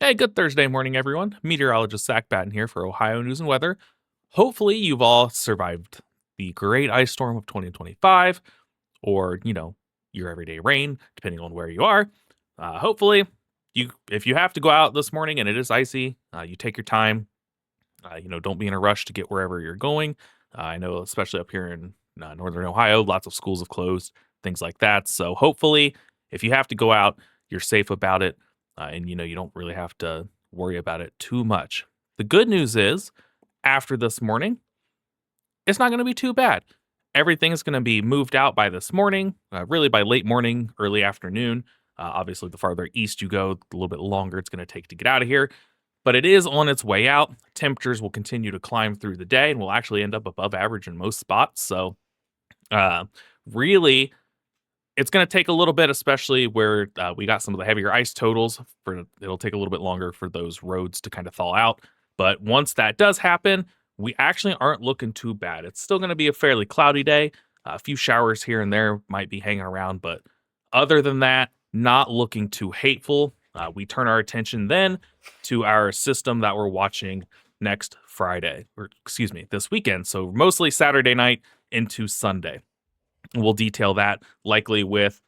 Hey, good Thursday morning, everyone. Meteorologist Zach Batten here for Ohio News and Weather. Hopefully, you've all survived the great ice storm of 2025, or your everyday rain, depending on where you are. Hopefully, if you have to go out this morning and it is icy, you take your time. Don't be in a rush to get wherever you're going. I know, especially up here in northern Ohio, lots of schools have closed, things like that. So hopefully, if you have to go out, you're safe about it, and you don't really have to worry about it too much. The good news is, after this morning, it's not going to be too bad. Everything is going to be moved out by this morning, really by late morning, early afternoon. Obviously, the farther east you go, a little bit longer it's going to take to get out of here, but it is on its way out. Temperatures will continue to climb through the day and will actually end up above average in most spots. So, uh, really, it's going to take a little bit, especially where we got some of the heavier ice totals. It'll take a little bit longer for those roads to kind of thaw out. But once that does happen, we actually aren't looking too bad. It's still going to be a fairly cloudy day. A few showers here and there might be hanging around, but other than that, not looking too hateful. We turn our attention then to our system that we're watching next Friday, or excuse me, this weekend. So mostly Saturday night into Sunday. We'll detail that likely with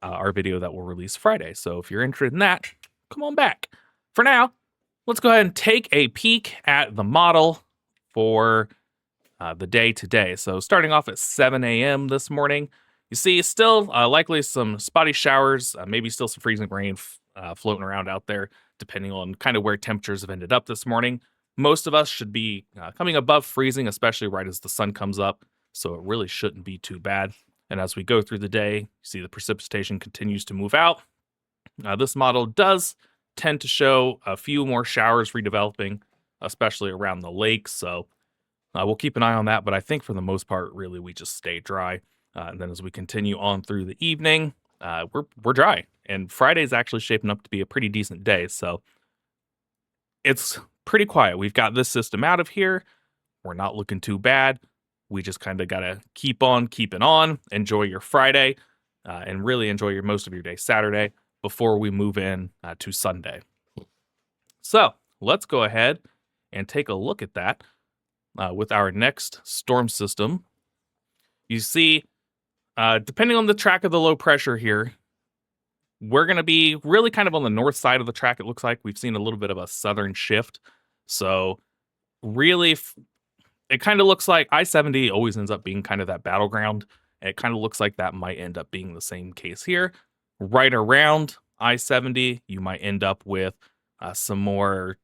our video that we'll release Friday. So if you're interested in that, come on back. For now, let's go ahead and take a peek at the model for the day today. So starting off at 7 a.m. this morning, you see still likely some spotty showers, maybe still some freezing rain floating around out there, depending on kind of where temperatures have ended up this morning. Most of us should be coming above freezing, especially right as the sun comes up. So it really shouldn't be too bad. And as we go through the day, you see the precipitation continues to move out. This model does tend to show a few more showers redeveloping, especially around the lake. So we'll keep an eye on that. But I think for the most part, really, we just stay dry. And then as we continue on through the evening, we're dry. And Friday's actually shaping up to be a pretty decent day. So it's pretty quiet. We've got this system out of here. We're not looking too bad. We just kind of got to keep on keeping on, enjoy your Friday, and really enjoy most of your day Saturday before we move in to Sunday. So let's go ahead and take a look at that with our next storm system. You see, depending on the track of the low pressure here, we're going to be really kind of on the north side of the track. It looks like we've seen a little bit of a southern shift. So really, it kind of looks like I-70 always ends up being kind of that battleground. It kind of looks like that might end up being the same case here. Right around I-70, you might end up with some more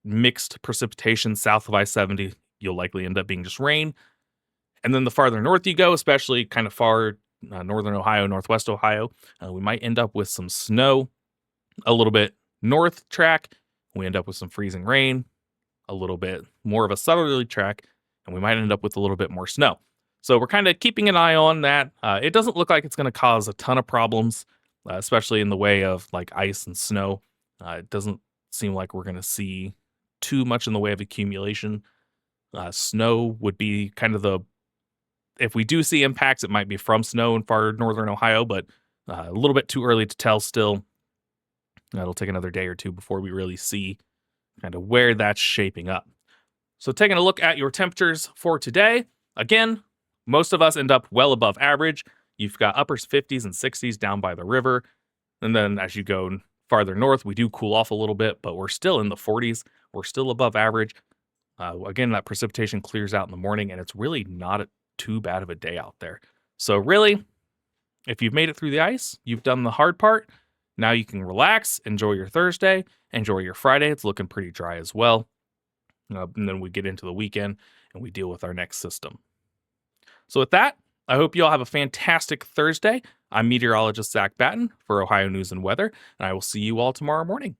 mixed precipitation south of I-70. You'll likely end up being just rain. And then the farther north you go, especially kind of far northern Ohio, northwest Ohio, we might end up with some snow. A little bit north track, we end up with some freezing rain. A little bit more of a southerly track, and we might end up with a little bit more snow. So we're kind of keeping an eye on that. It doesn't look like it's going to cause a ton of problems, especially in the way of like ice and snow. It doesn't seem like we're going to see too much in the way of accumulation. Snow would be kind of if we do see impacts, it might be from snow in far northern Ohio, but a little bit too early to tell still. It'll take another day or two before we really see kind of where that's shaping up. So taking a look at your temperatures for today, again, most of us end up well above average. You've got upper 50s and 60s down by the river. And then as you go farther north, we do cool off a little bit, but we're still in the 40s. We're still above average. Again, that precipitation clears out in the morning, and it's really not too bad of a day out there. So really, if you've made it through the ice, you've done the hard part. Now you can relax, enjoy your Thursday, enjoy your Friday. It's looking pretty dry as well. And then we get into the weekend and we deal with our next system. So with that, I hope you all have a fantastic Thursday. I'm meteorologist Zach Batten for Ohio News and Weather, and I will see you all tomorrow morning.